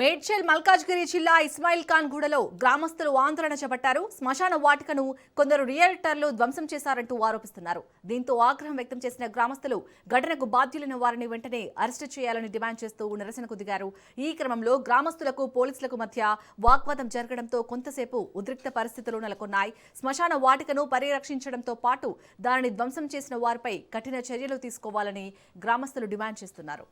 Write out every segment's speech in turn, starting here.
మేడ్చల్ మల్కాజ్గిరి జిల్లా ఇస్మాయిల్ ఖాన్ గూడలో గ్రామస్తులు ఆందోళన చేపట్టారు. శ్మశాన వాటికను కొందరు రియల్టర్లు ధ్వంసం చేశారంటూ ఆరోపిస్తున్నారు. దీంతో ఆగ్రహం వ్యక్తం చేసిన గ్రామస్తులు ఘటనకు బాధ్యులైన వారిని వెంటనే అరెస్టు చేయాలని డిమాండ్ చేస్తూ నిరసనకు దిగారు. ఈ క్రమంలో గ్రామస్తులకు పోలీసులకు మధ్య వాగ్వాదం జరగడంతో కొంతసేపు ఉద్రిక్త పరిస్థితులు నెలకొన్నాయి. శ్మశాన వాటికను పరిరక్షించడంతో పాటు దానిని ధ్వంసం చేసిన వారిపై కఠిన చర్యలు తీసుకోవాలని గ్రామస్తులు డిమాండ్ చేస్తున్నారు.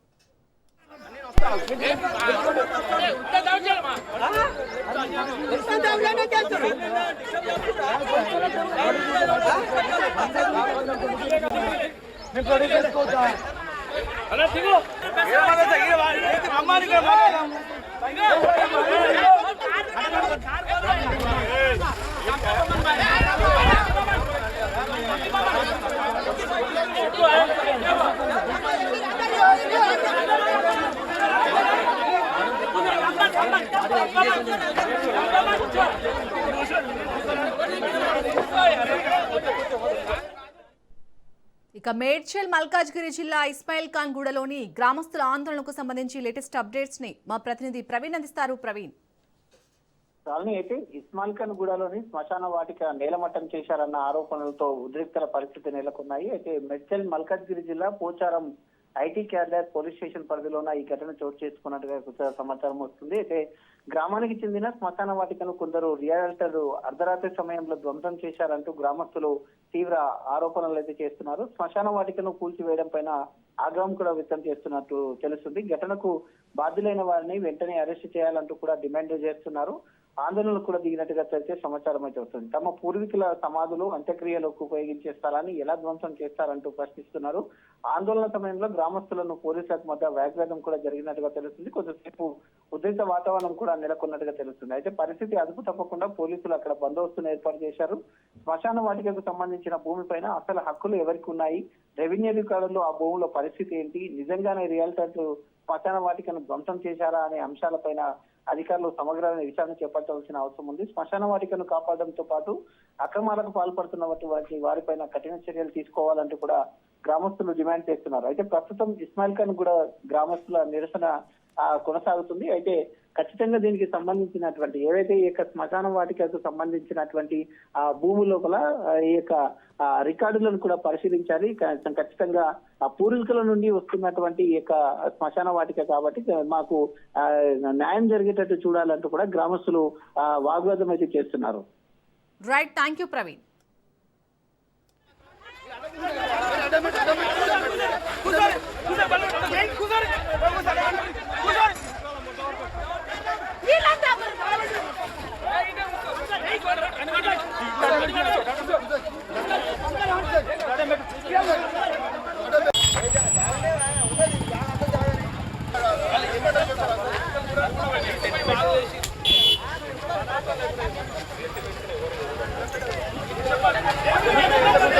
ఇక మేడ్చల్ మల్కాజ్గిరి జిల్లా ఇస్మాయిల్ ఖాన్ గూడలోని గ్రామస్తుల ఆందోళనకు సంబంధించి లేటెస్ట్ అప్డేట్స్ ని మా ప్రతినిధి ప్రవీణ్ అందిస్తారు. ప్రవీణ్, అయితే ఇస్మాయిల్ ఖాన్ గూడలోని శ్మశాన వాటిక నేలమట్టం చేశారన్న ఆరోపణలతో ఉద్రిక్తల పరిస్థితి నెలకొన్నాయి. అయితే మేడ్చల్ మల్కాజ్గిరి జిల్లా Pocharam IT cadre police station పరిధిలోన ఈ ఘటన చోటు చేసుకున్నట్టుగా సమాచారం వస్తుంది. అయితే గ్రామానికి చెందిన శ్మశాన వాటికను కొందరు రియల్టర్లు అర్ధరాత్రి సమయంలో ధ్వంసం చేశారంటూ గ్రామస్తులు తీవ్ర ఆరోపణలు అయితే చేస్తున్నారు. శ్మశాన వాటికను కూల్చివేయడం పైన ఆగ్రహం కూడా వ్యక్తం చేస్తున్నట్టు తెలుస్తుంది. ఘటనకు బాధ్యులైన వారిని వెంటనే అరెస్ట్ చేయాలంటూ కూడా డిమాండ్ చేస్తున్నారు. ఆందోళనలు కూడా దిగినట్టుగా తెలిసే సమాచారం అయితే వస్తుంది. తమ పూర్వీకుల సమాధులు అంత్యక్రియలకు ఉపయోగించే స్థలాన్ని ఎలా ధ్వంసం చేస్తారంటూ ప్రశ్నిస్తున్నారు. ఆందోళన సమయంలో గ్రామస్తులను పోలీసులకు మధ్య వాగ్వాదం కూడా జరిగినట్టుగా తెలుస్తుంది. కొంతసేపు ఉద్రిక్త వాతావరణం కూడా నెలకొన్నట్టుగా తెలుస్తుంది. అయితే పరిస్థితి అదుపు తప్పకుండా పోలీసులు అక్కడ బందోబస్తును ఏర్పాటు చేశారు. శ్మశాన వాటికకు సంబంధించిన భూమిపైన అసలు హక్కులు ఎవరికి ఉన్నాయి, రెవెన్యూ అధికారులు ఆ భూముల పరిస్థితి ఏంటి, నిజంగానే రియల్టర్లు శ్మశాన వాటికను ధ్వంసం చేశారా అనే అంశాలపైన అధికారులు సమగ్రమైన విచారణ చేపట్టవలసిన అవసరం ఉంది. శ్మశాన వాటికను కాపాడడంతో పాటు అక్రమాలకు పాల్పడుతున్నటువంటి వారిపైన కఠిన చర్యలు తీసుకోవాలంటూ కూడా గ్రామస్తులు డిమాండ్ చేస్తున్నారు. అయితే ప్రస్తుతం ఇస్మాయిల్ ఖాన్ కూడా గ్రామస్తుల నిరసన కొనసాగుతుంది. అయితే ఖచ్చితంగా దీనికి సంబంధించినటువంటి ఏవైతే ఈ యొక్క శ్మశాన వాటికకు సంబంధించినటువంటి ఆ భూమి లోపల ఈ యొక్క రికార్డులను కూడా పరిశీలించాలి. ఖచ్చితంగా ఆ పూర్వీకుల నుండి వస్తున్నటువంటి ఈ యొక్క శ్మశాన వాటిక కాబట్టి మాకు న్యాయం జరిగేటట్టు చూడాలంటూ కూడా గ్రామస్తులు వాగ్వాదం అయితే చేస్తున్నారు. Right, thank you Praveen. చెప్పండి.